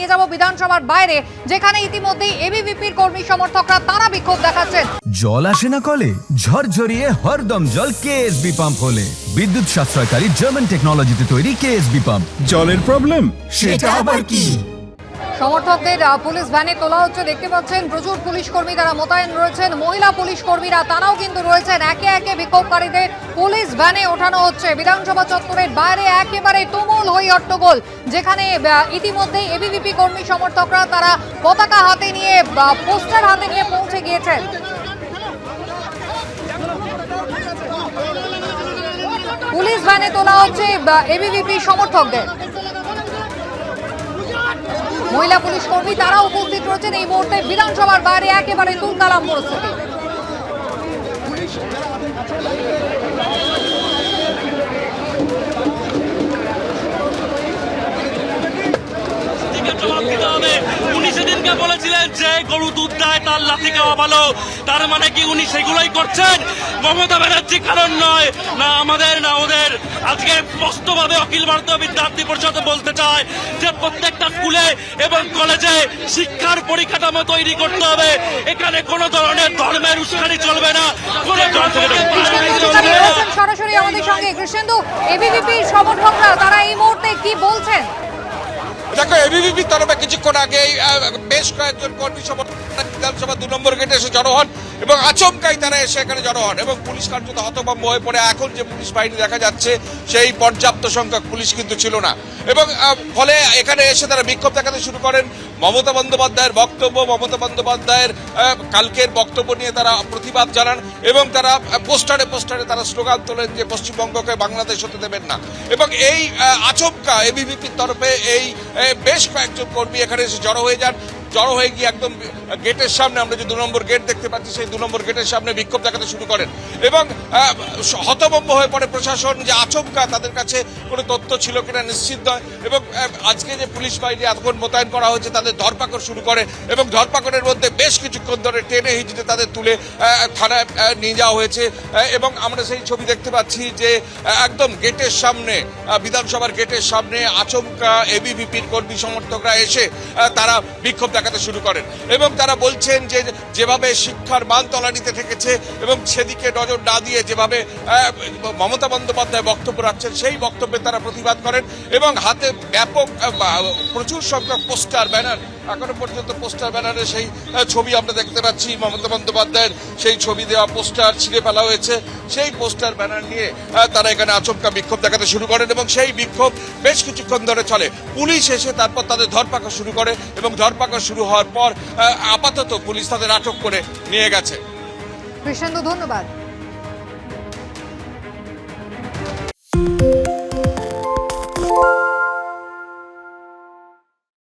নিয়ে যাব বিধানসভার বাইরে, যেখানে ইতিমধ্যেই এবিভিপির কর্মী সমর্থকরা তারা বিক্ষোভ দেখাচ্ছেন। জল আসে না কলে, ঝরঝরিয়ে হরদম জল কেএসবি পাম্প হলে। বিদ্যুৎ সাশ্রয়কারী জার্মান টেকনোলজিতে তৈরি কেএসবি পাম্প। জলের প্রবলেম সেটা আবার কি? সমর্থকদের পুলিশ ভ্যানে তোলা হচ্ছে, দেখতে পাচ্ছেন প্রচুর পুলিশ কর্মী তারা মোতায়েন রয়েছেন। মহিলা পুলিশ কর্মীরা তারাও কিন্তু রয়েছেন। একে একে বিক্ষোভকারীদের পুলিশ ভ্যানে ওঠানো হচ্ছে। বিধানসভা চত্বরের বাইরে একেবারে তুমুল হই হট্টগোল, যেখানে ইতিমধ্যেই এবিভিপি কর্মী সমর্থকরা তারা পতাকা হাতে নিয়ে পোস্টার হাতে নিয়ে পৌঁছে গিয়েছেন। পুলিশ ভ্যানে তোলা হচ্ছে এবিভিপি সমর্থকদের। মহিলা পুলিশ কর্মী তারা উপস্থিত রয়েছেন এই মুহূর্তে বিধানসভার বাইরে, একেবারে তুলকালাম পরিস্থিতি। উনি সেদিনকে বলেছিলেন যে গরু দুধ দেয় তার লাথি খাওয়া ভালো, তার মানে কি উনি সেগুলোই করছেন? মমতা ব্যানার্জি কারণ নয়, না আমাদের না ওদের। আজকে স্পষ্টভাবে অখিল ভারতীয় বিদ্যার্থী পরিষদ বলতে চায় যে প্রত্যেকটা স্কুলে এবং কলেজে শিক্ষার পরিকাঠামো তৈরি করতে হবে। এখানে কোনো ধরনের ধর্মের উস্কানি চলবে না, কোনো সরাসরি আমাদের সঙ্গে কৃষ্ণেন্দু, এবিভিপির সমর্থকরা তারা এই মুহূর্তে কি বলছেন? দেখো, এবিভিপির তরফে কিছুক্ষণ আগে বেশ কয়েকজন কর্মী সমর্থক বিধানসভা 2 নম্বর গেটে এসে জড়ো হন এবং আচমকাই তারা এসে এখানে জড়ো হন এবং পুলিশ কার্যত হতভম্ব হয়ে পড়ে। এখন যে পুলিশ বাহিনী দেখা যাচ্ছে সেই পর্যাপ্ত সংখ্যক পুলিশ কিন্তু ছিল না এবং ফলে এখানে এসে তারা বিক্ষোভ দেখাতে শুরু করেন। মমতা বন্দ্যোপাধ্যায়ের বক্তব্য, মমতা বন্দ্যোপাধ্যায়ের কালকের বক্তব্য নিয়ে তারা প্রতিবাদ জানান এবং তারা পোস্টারে তারা স্লোগান তোলেন যে পশ্চিমবঙ্গকে বাংলাদেশ হতে দেবেন না। এবং এই আচমকা এবিভিপির তরফে এই বেশ কয়েকজন কর্মী এখানে এসে জড়ো হয়ে গিয়ে একদম গেটের সামনে, আমরা যে 2 নম্বর গেট দেখতে পাচ্ছি সেই 2 নম্বর গেটের সামনে বিক্ষোভ দেখাতে শুরু করেন এবং হতভম্ব হয়ে পড়ে প্রশাসন যে আচমকা তাদের কাছে কোনো তথ্য ছিল কিনা নিশ্চিত নয়। এবং আজকে যে পুলিশ বাহিনী এতক্ষণ মোতায়েন করা হয়েছে তাদের ধরপাকড় শুরু করে এবং ধরপাকড়ের মধ্যে বেশ কিছুক্ষণ ধরে টেনে হিঁচড়ে তাদের তুলে থানায় নিয়ে যাওয়া হয়েছে এবং আমরা সেই ছবি দেখতে পাচ্ছি যে একদম গেটের সামনে, বিধানসভার গেটের সামনে আচমকা এবিভিপির কর্মী সমর্থকরা এসে তারা বিক্ষোভ দেখাতে শুরু করেন এবং তারা বলছেন যে যেভাবে শিক্ষার মান তলানিতে ঠেকেছে এবং সেদিকে নজর না দিয়ে যেভাবে মমতা বন্দ্যোপাধ্যায় বক্তব্য রাখছেন সেই বক্তব্যে তারা প্রতিবাদ করেন এবং হাতে ব্যাপক প্রচুর সংখ্যক পোস্টার, ব্যানার, এখনো পর্যন্ত পোস্টার ব্যানারে সেই ছবি আমরা দেখতে পাচ্ছি। মমতা বন্দ্যোপাধ্যায়ের সেই ছবি দেওয়া পোস্টার ছিঁড়ে ফেলা হয়েছে। সেই পোস্টার ব্যানার নিয়ে তারা এখানে আচমকা বিক্ষোভ দেখাতে শুরু করেন এবং সেই বিক্ষোভ বেশ কিছুক্ষণ ধরে চলে। পুলিশ এসে তারপর তাদের ধরপাকড় শুরু করে এবং ধরপাকড় শুরু হওয়ার পর আপাতত পুলিশ তাদের আটক করে নিয়ে গেছে। কৃষ্ণেন্দু, ধন্যবাদ।